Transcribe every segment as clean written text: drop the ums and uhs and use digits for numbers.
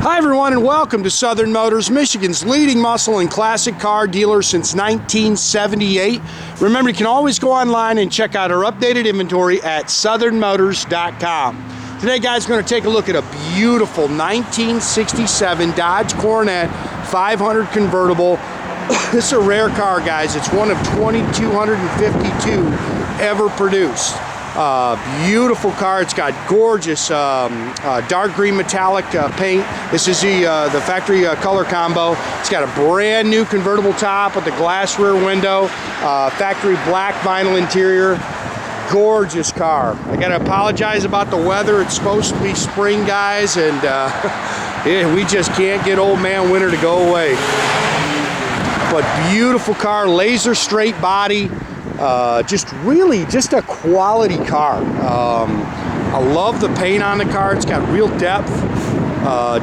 Hi everyone, and welcome to Southern Motors, Michigan's leading muscle and classic car dealer since 1978. Remember, you can always go online and check out our updated inventory at southernmotors.com. Today, guys, we're going to take a look at a beautiful 1967 Dodge Coronet 500 convertible. This is a rare car, guys. It's one of 2,252 ever produced. Beautiful car. It's got gorgeous dark green metallic paint. This is the factory color combo. It's got a brand new convertible top with the glass rear window, factory black vinyl interior. Gorgeous car. I gotta apologize about the weather. It's supposed to be spring, guys, and yeah, we just can't get old man winter to go away. But beautiful car, laser straight body. Just a quality car. I love the paint on the car. It's got real depth.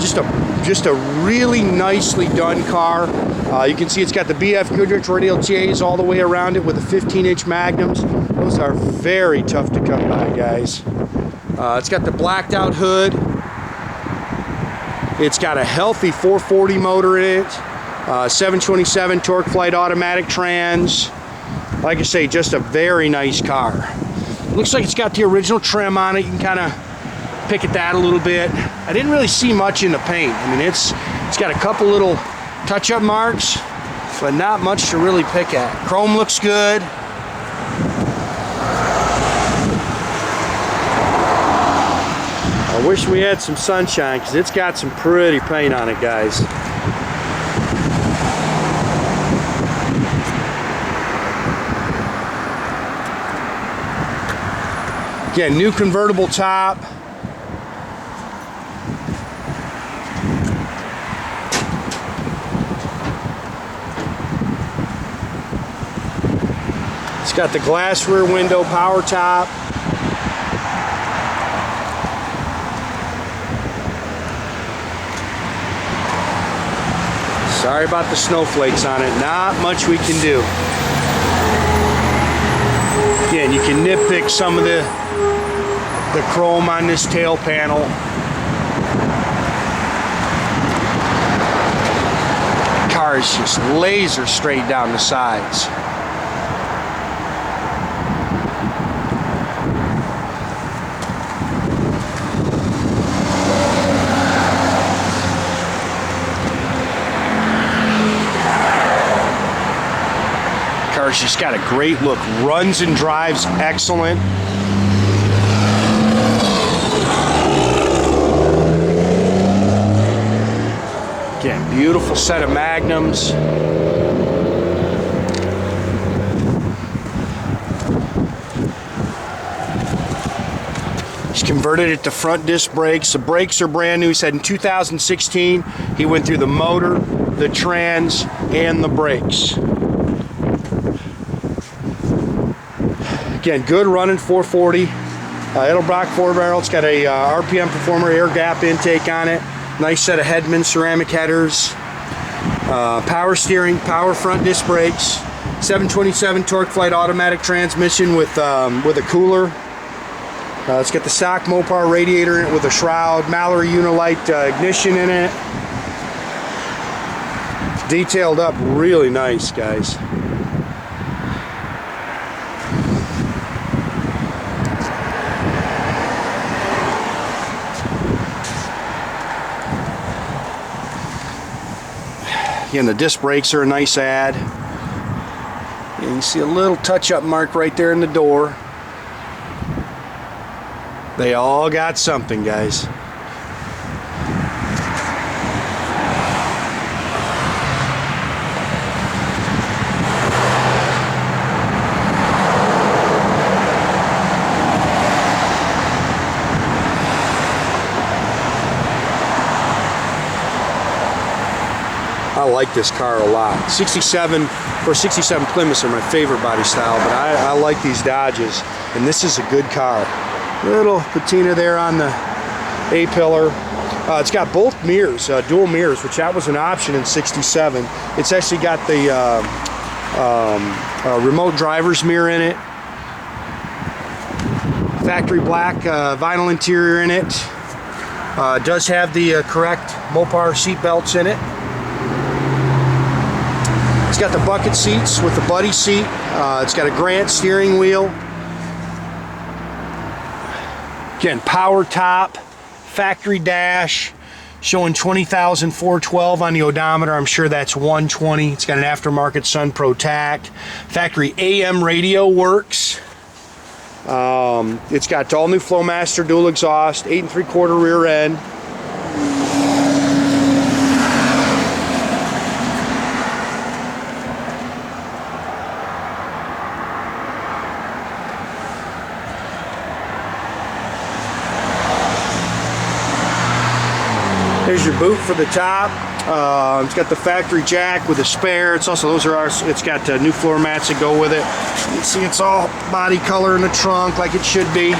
Just a really nicely done car. You can see it's got the BF Gooodrich Radial TAs all the way around it with the 15-inch Magnums. Those are very tough to come by, guys. It's got the blacked out hood. It's got a healthy 440 motor in it. 727 Torqueflite automatic trans. Like I say, just a very nice car. Looks like it's got the original trim on it. You can kind of pick at that a little bit. I didn't really see much in the paint. I mean, it's got a couple little touch-up marks, but not much to really pick at. Chrome looks good. I wish we had some sunshine because it's got some pretty paint on it, guys. Again, new convertible top. It's got the glass rear window, power top. Sorry about the snowflakes on it. Not much we can do. Again, you can nitpick some of the chrome on this tail panel. Car is just laser straight down the sides. Car's just got a great look. Runs and drives excellent. Again, beautiful set of Magnums. He's converted it to front disc brakes. The brakes are brand new. He said in 2016 he went through the motor, the trans, and the brakes. Again, good running 440. Edelbrock 4-barrel. It's got a RPM Performer air gap intake on it. Nice set of Hedman ceramic headers. Power steering, power front disc brakes. 727 Torqueflite automatic transmission with a cooler. It's got the stock Mopar radiator in it with a shroud. Mallory Unilite ignition in it. Detailed up really nice, guys. Again, the disc brakes are a nice add. And you see a little touch-up mark right there in the door. They all got something, guys. I like this car a lot. 67 Plymouths are my favorite body style, but I like these Dodges, and this is a good car. Little patina there on the A-pillar. It's got both mirrors, dual mirrors, which that was an option in 67. It's actually got the remote driver's mirror in it. Factory black vinyl interior in it. Does have the correct Mopar seat belts in it. It's got the bucket seats with the buddy seat. It's got a Grant steering wheel. Again, power top, factory dash, showing 20,412 on the odometer. I'm sure that's 120. It's got an aftermarket Sun Pro tach. Factory AM radio works. It's got all new Flowmaster dual exhaust, 8 3/4 rear end. There's your boot for the top. It's got the factory jack with a spare. It's also, those are ours. It's got new floor mats that go with it. You can see it's all body color in the trunk like it should be.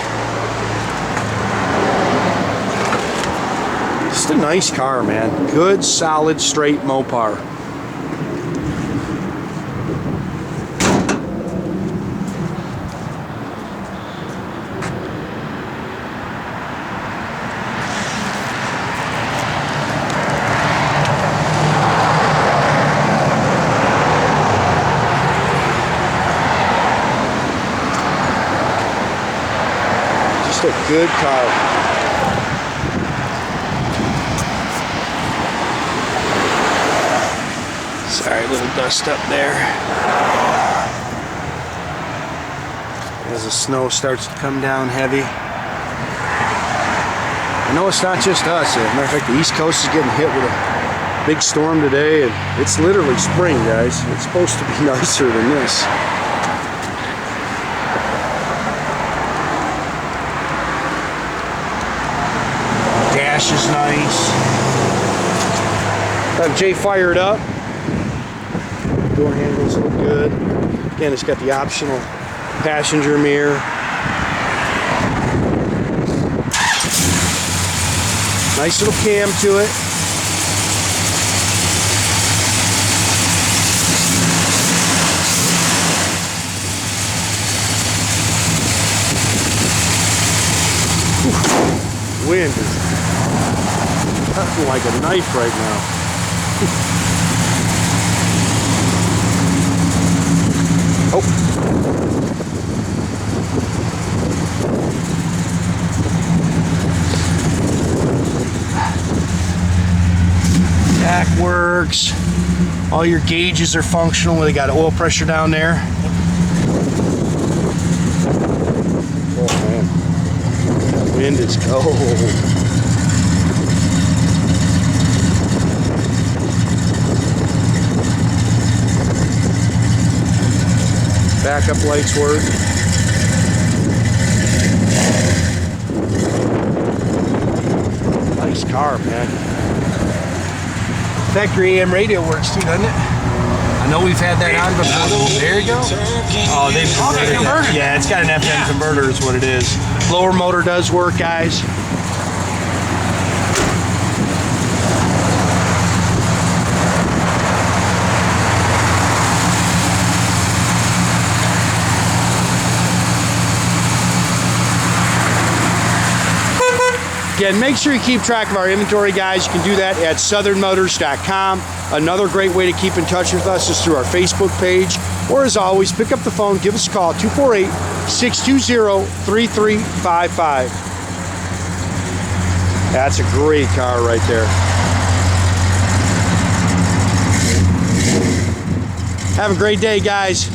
Just a nice car, man. Good, solid, straight Mopar. A good car. Sorry, a little dust up there. As the snow starts to come down heavy. I know it's not just us. As a matter of fact, the East Coast is getting hit with a big storm today, and it's literally spring, guys. It's supposed to be nicer than this. Dash is nice. Have Jay fired up. Door handles look good. Again, it's got the optional passenger mirror. Nice little cam to it. Wind is cutting like a knife right now. Oh. Jack works. All your gauges are functional. They got oil pressure down there. Oh man. That wind is cold. Backup lights work. Nice car, man. Factory AM radio works too, doesn't it? I know we've had that on before. There you go. Oh, they've converted it. Yeah, it's got an FM converter is what it is. Blower motor does work, guys. Again, make sure you keep track of our inventory, guys. You can do that at southernmotors.com. Another great way to keep in touch with us is through our Facebook page. Or as always, pick up the phone, give us a call, 248-620-3355. That's a great car right there. Have a great day, guys.